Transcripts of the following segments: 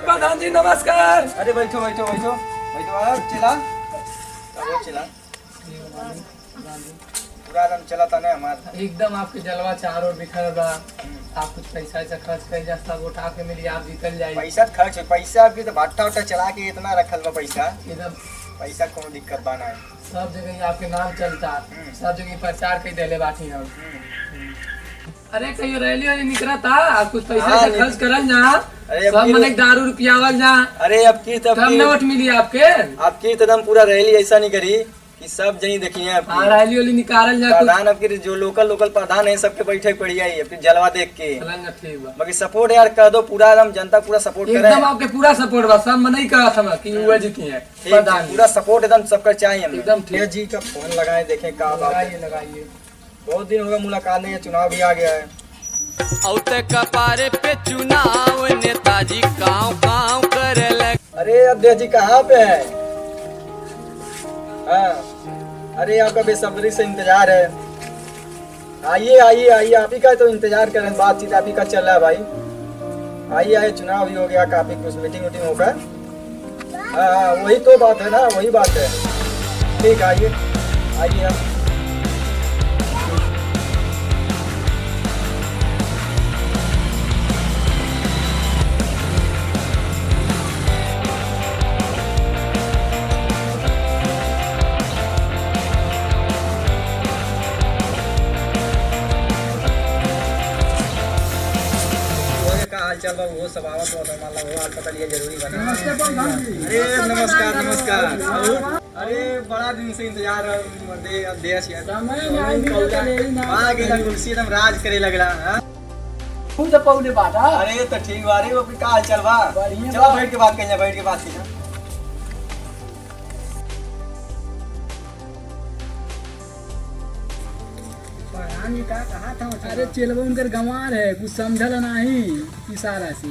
प्रधान जी नमस्कार। अरे बैठो बैठो बैठो बैठो आप चला चला पूरा एकदम चला था ना हमारा एकदम आपके जलवा चारों बिखर बा। आप कुछ पैसा ऐसा खर्च कर जा सब उठा के मिली आप निकल जाए। पैसा खर्च पैसा आपकी तो भट्टा उट्टा चला के इतना रखल बा पैसा एकदम पैसा कोनो दिक्कत बाना है। सब जगह आपके नाम चलता सब जगह प्रचार कर देले बाटी हम। अरे कहीं रैली वाली निकला था आप कुछ पैसा ऐसा खर्च करल जा सब मने दारू रुपया वाल जा। अरे अब की तब कम नोट मिली आपके तो एकदम पूरा रैली ऐसा नहीं करी कि सब जनी देखिए रैली वाली निकाल जा। प्रधान आपके जो लोकल प्रधान है सबके बैठे पड़ी है फिर जलवा देख के बाकी सपोर्ट यार कर दो पूरा एकदम जनता पूरा सपोर्ट करे एकदम आपके पूरा सपोर्ट बा सब मने कहा था कि वो जीती है प्रधान पूरा सपोर्ट एकदम सबका चाहिए हमें। एकदम ठीक जी का फोन लगाए देखें का लगाइए बहुत दिन हो गया मुलाकात नहीं है चुनाव भी आ गया है। औते कपारे पे चुनाव नेताजी काव काव करे लग। अरे अध्यक्ष जी कहाँ पे है? हाँ अरे आपका बेसब्री से इंतजार है। आइए आइए आइए आप ही का तो इंतजार करें बातचीत आप ही का चल रहा है भाई। आइए आइए चुनाव भी हो गया काफी कुछ मीटिंग उटिंग होकर। हाँ वही तो बात है ना वही बात है। ठीक आइए आइए आप। चल वो सब आवत हो मतलब वो हाल पता लिया जरूरी बना। अरे नमस्कार नमस्कार। अरे बड़ा दिन से इंतजार देश कुर्सी एकदम राज करे लगला। अरे तो ठीक बा रे वो का हाल चल बा चलो बैठ के बात करें बैठ के बात कीजिए। कहा था अरे चेलवा उनकर गंवार है कुछ समझल नहीं इशारा से।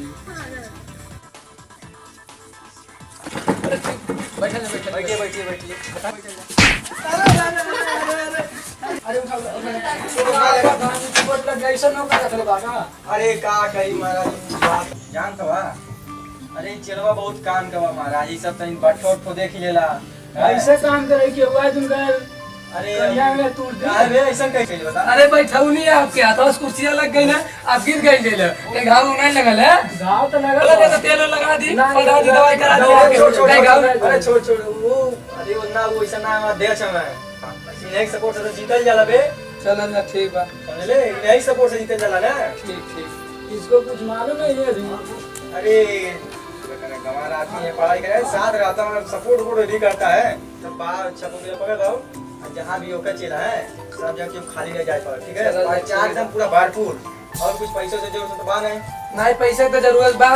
अरे का कही महाराज जान तो अरे चेलवा बहुत काम कवा महाराज ये सब तो देख ही लेला ऐसे काम करे कि हुआ तुमकर। अरे ऐसा कैसे बता। अरे बैठाऊ नहीं है आपके हाथ कुर्सियां लग गई ना आप गिर गई ले घाव नहीं लगल है। घाव तो लगल है तेल लगा दी दवाई करा दी। अरे छोड़ छोड़ वो अरे वो ना वो ऐसा ना देश है मैं यही सपोर्ट से जीतल जाला बे। चल ना ठीक बा समझ ले यही सपोर्ट से जीतल जाला ना। ठीक ठीक इसको कुछ मालूम नहीं है। अरे गंवार आदमी है पढ़ाई करे साथ रहता है सपोर्ट वोट नहीं करता है तो बाहर अच्छा तो पकड़ दो जहाँ भी होकर चला है सब जगह खाली रह जाए पर ठीक है चार एकदम पूरा भरपूर और कुछ पैसों से जरूरत तो बा नहीं पैसे तो जरूरत बा।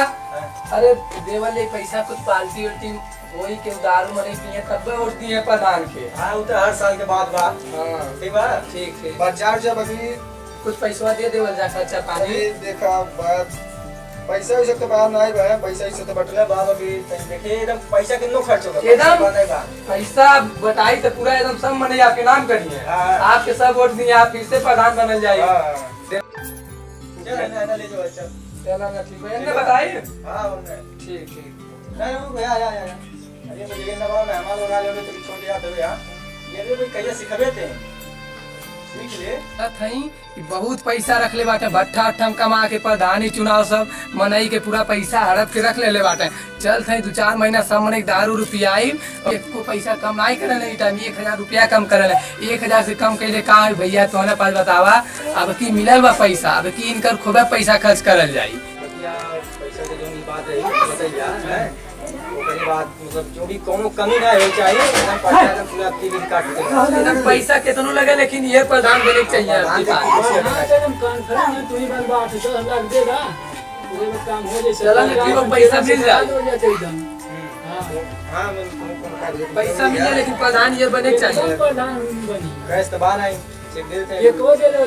अरे देवल पैसा कुछ पार्टी उल्टी वही के दारू मरे पिए तब वोट दिए प्रधान के। हाँ वो तो हर साल के बाद बा ठीक बा ठीक ठीक बच्चा बाकी कुछ पैसा दे देवल जा खर्चा पानी देखा बात पैसा वैसे तो बाहर नहीं है पैसा इसे तो बटले बाप अभी देखिए एकदम पैसा कितना खर्च होगा एकदम पैसा बताई तो पूरा एकदम सब मने आपके नाम करिए आपके सब वोट दिए आप फिर से प्रधान बनल जाइए। चल ले जाओ चल चला ना ठीक है इन्हें बताइए। हां ठीक ठीक नहीं रुक या अरे मुझे ना बाबा मेहमान लगा ले तो छोड़ दिया तो यार ये भी कैसे सिखबे थे सीख ले थई बहुत पैसा रख ले बाटे भट्ठा ठम कमा के प्रधानी चुनाव सब मनई के पूरा पैसा हड़प के रख ले बाटे। चल थे 2-4 महीना सब मने दारू रुपया आई को पैसा कम नहीं करे नहीं टाइम 1000 रुपया कम करे 1000 से कम कैले का भैया तोहने पास बतावा अब की मिलल बा पैसा अब की इनकर खूबे पैसा खर्च करल जाई। पैसा के जो बात रही बताइया है ओकरी बात मतलब जो भी कोनो कमी ना हो चाहिए एकदम पैसा पूरा टिकट काट के एकदम पैसा कितनो लगे लेकिन ये प्रधान बने चाहिए एकदम कॉन्फ्रेंस में तू ही बात 10 लाख देगा पूरे में काम हो जाए। चला ना पैसा मिल जाए एकदम। हां पैसा मिल जाए लेकिन प्रधान ये बने चाहिए। प्रधान बनी कैसे तो बात नहीं चेक दे देते एक हो दे लो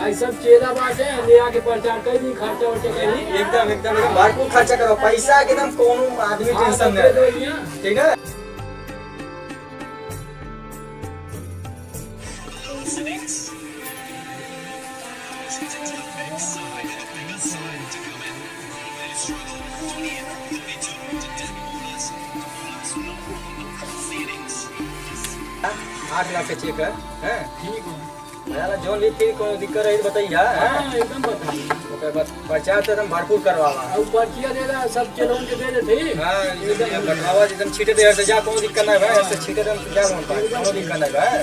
आई सब चेला बाटे ले आके प्रचार कर दी खर्चा वर्चा करी एकदम एकदम भरपूर खर्चा करो पैसा एकदम कोनो आदमी टेंशन नहीं ठीक है। आठ लाख के चेक है हैं? ठीक है। यार जोन भी फिर कोई दिक्कत रही तो बताइए हाँ हैं? एकदम बताइए। ओके बस प्रचार तो एकदम भरपूर करवावा। और पर्चिया दे रहा सब के लोन के दे देते ही। हाँ एकदम घटावा एकदम छीटे दे ऐसे जा कोनो दिक्कत नहीं भाई ऐसे छीटे दम जा कोनो दिक्कत नहीं भाई।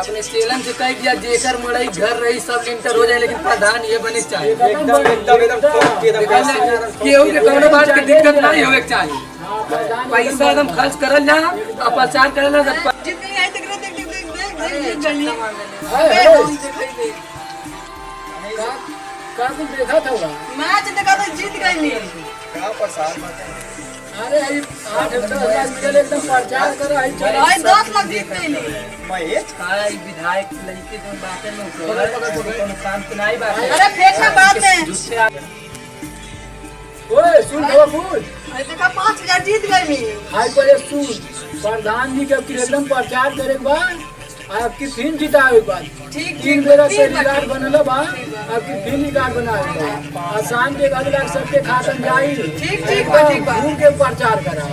अपने सेलन से कह दिया जेकर मड़ई घर रही सब इंटर हो जाए लेकिन प्रधान ये बने के चाहिए। एकदम ठोक के एकदम केहू के कौनो बात की दिक्कत नहीं होवे के चाहिए। हाँ, प्रधान पैसा एकदम खर्च करल जा और प्रचार करल जा सब जितनी आई तक देख देख देख देख देख जल्दी है, है। का कुछ देखा था वहाँ? मैच देखा तो जीत गई का प्रसाद अरे ये 8-10 लाख मिले एकदम प्रचार कर रहा है चलो। भाई 10 लाख जीत गई महेश काय विधायक लड़के जो बातें में कोनो काम के नहीं बात अरे फेंकना बाद में दूसरे ओए सुन खबर फूल अरे देखा 5000 जीत गई आज पर सुन प्रधान जी के एकदम प्रचार करे के बाद आपकी फिल्म जितावे के बाद ठीक 3 बेरा से रिकॉर्ड बनल बा आपकी फिल्म रिकॉर्ड बनावे बा आसान के 1 लाख सबके खाता में जाई ठीक बा, ठीक बा। घूम के प्रचार करा।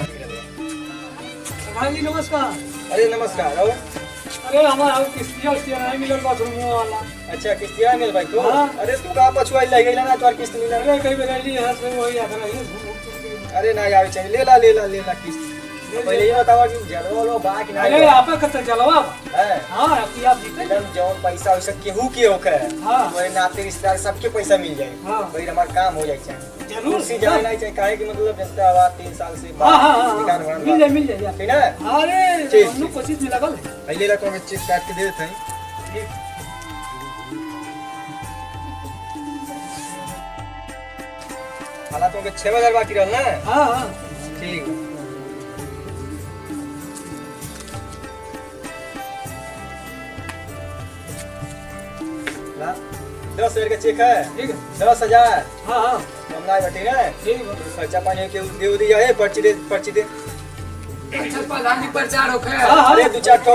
भाई जी नमस्कार। अरे नमस्कार आओ। अरे हमारा किस्तिया नहीं मिलल बाथरूम वाला। अच्छा किस्तिया मिल भाई तो हाँ। अरे तू का पछुआ ले गइला ना तोर किस्त मिला। अरे कई बेर ली हाथ में वही आता नहीं घूम अरे ना आवे चाहिए ले ला किस्त पहले ये बताओ कि जलवा लो बा कि अरे नहीं आप कत चलवा है हां आपकी आप जीते एकदम जौन पैसा वैसा केहू के होके हाँ। वही नाते रिश्तेदार सबके पैसा मिल जाए हाँ। वही हमारा काम हो जाए चाहिए जरूर। कुर्सी जाए नहीं चाहिए काहे कि मतलब जनता आवाज 3 साल से हां निकाल भरन मिल जाए मिल जाए ठीक है अरे ठीक। हम लोग कोशिश में लगल है। पहले रखो मैं चेक काट के दे देते हैं हालात में 6000 बाकी रहल ना हां हां ठीक है ला 10,000 का चेक है ठीक है 10,000 हां हां हम ना बैठे ना ठीक है खर्चा पानी के दे दिया है पर्ची दे अच्छा प्रधान जी प्रचार होखे हां अरे हां 2-4 ठो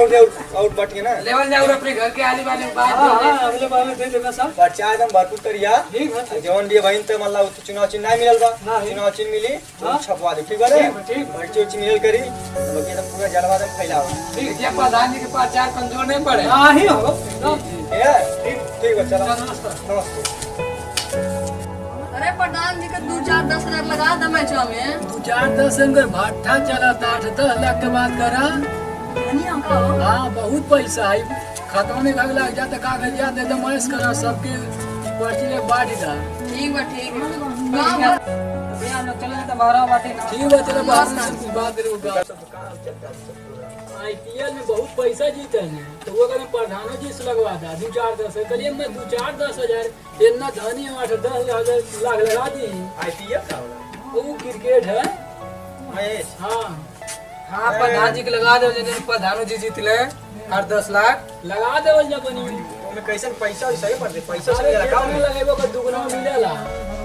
और बट के ना लेवल जाओ अपने घर के आली वाले में बात हां होके। अगले बार में दे देना सब पर्चा एकदम भरपूर करिया ठीक है जवन भी भाई तो मतलब चुनाव चिन्ह नहीं मिलल बा हाँ। चुनाव चिन्ह मिली तो हाँ। छपवा दे ठीक बा रे ठीक। पर्ची उर्ची मिलल करी तो बाकी एकदम पूरा जलवा दम फैलाओ ठीक है प्रधान जी के प्रचार कमजोर नहीं पड़े। हां ही हो एकदम ठीक है ठीक बा चलो नमस्कार। नमस्ते अरे प्रधान जी का 2-4-10 हजार लगा दे मैच में 2-4-10 अंगर भाटा चला 8-10 लाख के बात करा। नहीं होगा हाँ बहुत पैसा है खाता में का लग जाता कागज जाते एकदम ऐस करा सबके पर्ची ले बांट दा। ठीक है गांव अभी हम लोग चले तो 12 बाटे ना ठीक है चलो बात करो आईपीएल में बहुत पैसा जीते हैं तो वो कहीं प्रधानों जी से लगवा था 2-4-10 करिए मैं 2-4-10 हजार इतना धनी 8-10 हजार लाख लगा दी। आईपीएल का होला वो क्रिकेट है। महेश हाँ हाँ प्रधान जी के लगा दो जिन प्रधान जी जीतले 8-10 लाख लगा देवल जब बनी ओमे कैसे पैसा सही पड़ते पैसा अरे से रखा जेतना लगेबो का दुगना मिलेला।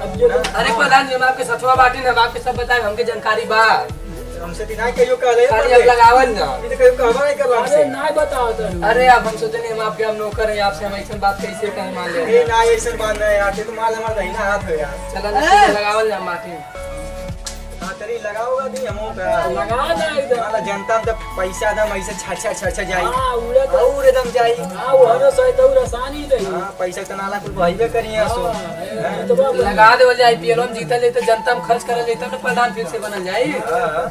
अब जो अरे प्रधान जी हम आपके सतवा बाटी ने आपके सब बताए हमके जानकारी बा हमसे दिनाई कहियो कह दे खाली अब लगावल ना। ये तो कहियो कहबा नहीं करला अरे हमसे ना बताओ तो अरे आप हम सोचे नहीं हम आपके हम नौकर हैं आपसे हम ऐसा बात कैसे कहीं मान ले ए ना ऐसे मान रहे यार ये तो माल हमारा दहीना हाथ हो यार चला ना लगावल ना माटी हां तेरी लगाओगा नहीं हमो का लगा दे एकदम। वाला जनता में तो पैसा दम ऐसे छाछा जाई हाँ उड़े तो और एकदम जाई हाँ वो हरो सही तो आसानी रही। हां पैसा तो नाला कुल भइबे करिए सो हाँ, तो बाप रे। लगा दे वाले आईपीएल में जीतल ले तो जनता में खर्च करल ले तो प्रधान फिर से बनल जाई। हां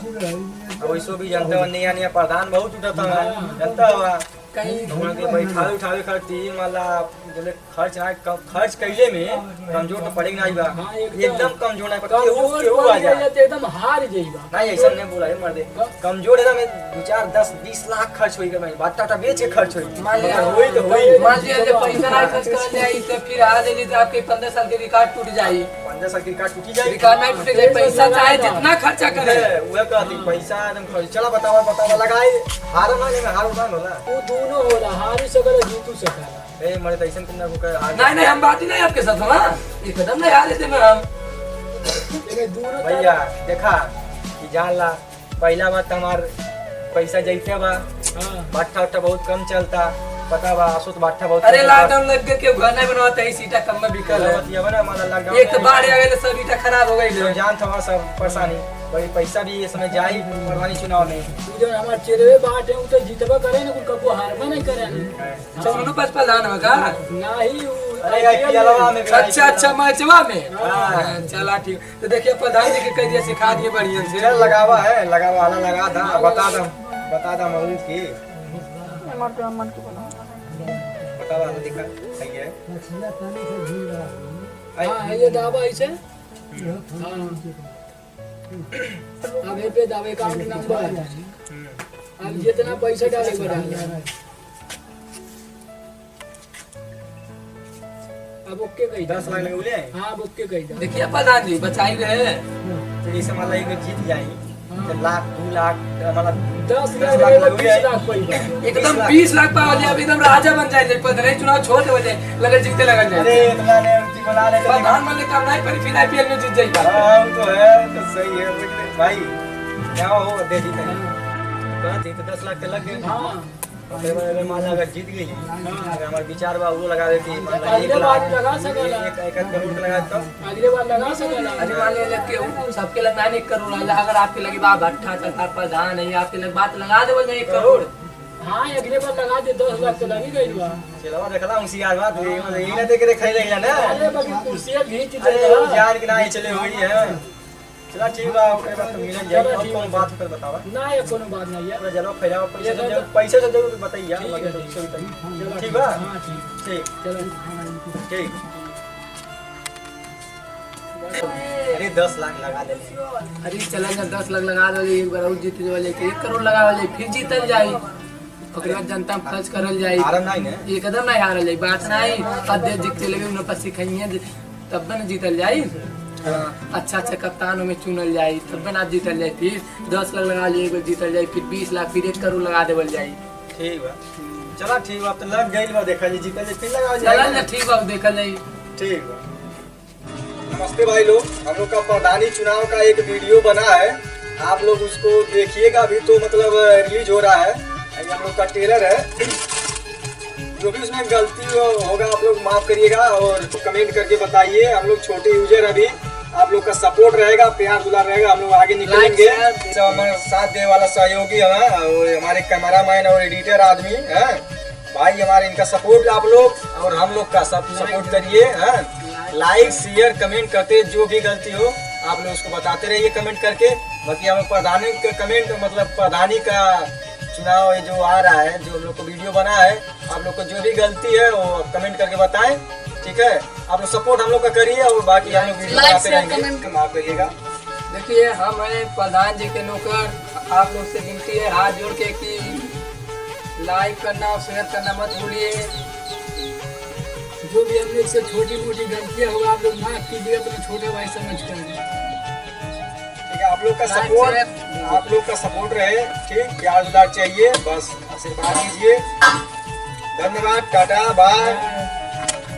वैसो भी जनता नहीं आनी प्रधान बहुत उठाता है जनता हुआ कहीं हमरा के बैठावे उठावे खर्ची माला जले खर्च ना खर्च कैले में कमजोर तो पड़ेगा नहीं बा हाँ, एकदम। एकदम कमजोर नहीं पड़ेगा कमजोर केहू आ पड़ जा गया तो एकदम हार जाइबा। नहीं ऐसा नहीं बोला है मर्दे कमजोर है ना मैं 2-4-10-20 लाख खर्च होई के भाई बाटा बेच के खर्च होई मान लिया होई तो होई मान लिया जब पैसा नहीं खर्च कर ले आई तो फिर आ ले तो आपके 15 साल के रिकॉर्ड टूट जाई। 15 साल की रिकॉर्ड टूटी जाएगी रिकॉर्ड नहीं टूटे जाए पैसा चाहे जितना खर्चा करे वह कहती पैसा एकदम खर्च चला बतावा लगाए हार ना नहीं हार ना होला वो दोनों होला हारी सकर जीतू सकर। ए मरे तो ऐसा तुमने को हार नहीं नहीं हम बात ही नहीं आपके साथ हाँ एकदम नहीं हार देते में हम लेकिन दोनों भैया देखा कि जान ला पहला बात हमार पैसा जैसे बा हाँ भट्टा उट्टा बहुत कम चलता पता बा आसो तो बाठा बहुत अरे लॉकडाउन लग गया के घर नहीं बनवाता है सीटा कम में बिकल है ये बना माला लॉकडाउन एक बार आ गए सब ईटा खराब हो गई जान था सब परेशानी बड़ी पैसा भी ये समय जाई परवानी चुनाव में तू जो हमार चेहरे बात है उ तो जीतबा करे ना कुल कबो हारबा नहीं करे सोनू पच प्रधान होगा नहीं अरे आईपीएलवा में भी अच्छा मैचवा में चला ठीक तो देखिए प्रधान जी के कह दिया सिखा दिए बढ़िया से चल लगावा है लगावा वाला लगा था बता दा मऊ की बता वाला दिखा सही है हां ये दावा ऐसे हां अब ये पे दावे अकाउंट नंबर अब जितना पैसा डाले बढ़ा अब ओके कही 10 लाख लगे बोले हां अब ओके कही देखिए प्रधान जी बचाई रहे तो इसे मान ला जीत जाई तो लाख 2 लाख मतलब 10 10 लाख लाख 20 लाख पैसा एकदम 20 लाख पाव जाए एकदम राजा बन जाए प्रधान चुनाव छोड़ हो जाए लगे जीते लगा अरे जाए तुमने बना ले प्रधान मान ले काम नहीं पर फिर आईपीएल में जीत जाएगा हां तो है तो सही है लेकिन भाई क्या हो दे दी कहां थी तो 10 लाख के लग गए हां अगर मान ला अगर जीत गई अगर हमारे विचार बा वो लगा देती मान ला 1 अगले लाख बार लगा सकेला एक करोड़ लगा तो अगले बार लगा सकेला अरे मान ले के सबके लग नहीं करोड़ अगर आपके लगे बा भट्टा सरकार प्रधान है आपके लग बात लगा दे बोल 1 करोड़ हाँ अगले बार लगा दे 10 लाख तो लगी गई बा चलो देखला होशियार बात ये ना देख के खाई ले ना अरे बाकी कुर्सी घींच अरे दे जान के नहीं चले हुई है चला ठीक बा ओके बात तो मिल जाए और कौन बात कर बतावा ना ये कोनो बात नहीं है अरे चलो फैलाओ पैसे से जरूर बताइए लगे तो इससे भी ठीक बा हां ठीक ठीक चलो ठीक अरे 10 लाख लगा दे अरे चला ना 10 लाख लगा दो एक बार और जीत वाले 1 करोड़ लगा वाले फिर जीतल जाई ओकरे बाद जनता में खर्च करल जाई आराम नहीं ने एकदम नहीं हारल जाई बात नहीं अध्यक्ष जीत चले गए उन पर सिखाइए तब न जीतल जाई अच्छा कप्तानों में चुनल जाई तब ना जीतल जाई फिर 10 लाख लगा लिए एक बार जीतल जाई फिर 20 लाख फिर 1 करोड़ लगा देवल जाई ठीक बा चला ठीक बा तो लग गइल बा देखा जी जीतल फिर लगा चला ना ठीक बा देखल जाई ठीक बा नमस्ते भाई लोग हम लोग का प्रधानी चुनाव का एक वीडियो बना है आप लोग उसको देखिएगा अभी तो मतलब रिलीज हो रहा है ये हम लोग का ट्रेलर है जो भी उसमें गलती होगा आप लोग माफ करिएगा और कमेंट करके बताइए हम लोग छोटे यूजर अभी आप लोग का सपोर्ट रहेगा प्यार दुलार रहेगा हम लोग आगे निकलेंगे सब हमारे साथ देने वाला सहयोगी है और हमारे कैमरामैन और एडिटर आदमी है भाई हमारे इनका सपोर्ट आप लोग और हम लोग का सब सपोर्ट करिए लाइक शेयर कमेंट करते जो भी गलती हो आप लोग उसको बताते रहिए कमेंट करके बाकी हमें प्रधानी का कमेंट मतलब प्रधानी का चुनाव ये जो आ रहा है जो हम लोग को वीडियो बना है आप लोग को जो भी गलती है वो कमेंट करके बताएं ठीक है आप लोग सपोर्ट हम लोग का करिए और बाकी हम लोग वीडियो बनाते रहेंगे माफ करिएगा देखिए हम हैं प्रधान जी के नौकर आप लोग से विनती है हाथ जोड़ के कि लाइक करना और शेयर करना मत भूलिए जो भी हम लोग से छोटी मोटी गलतियां होगा आप लोग माफ कीजिएगा अपने छोटे भाई समझ कर ठीक है आप लोग का सपोर्ट रहे ठीक प्यार दुलार चाहिए बस आशीर्वाद दीजिए धन्यवाद टाटा बाय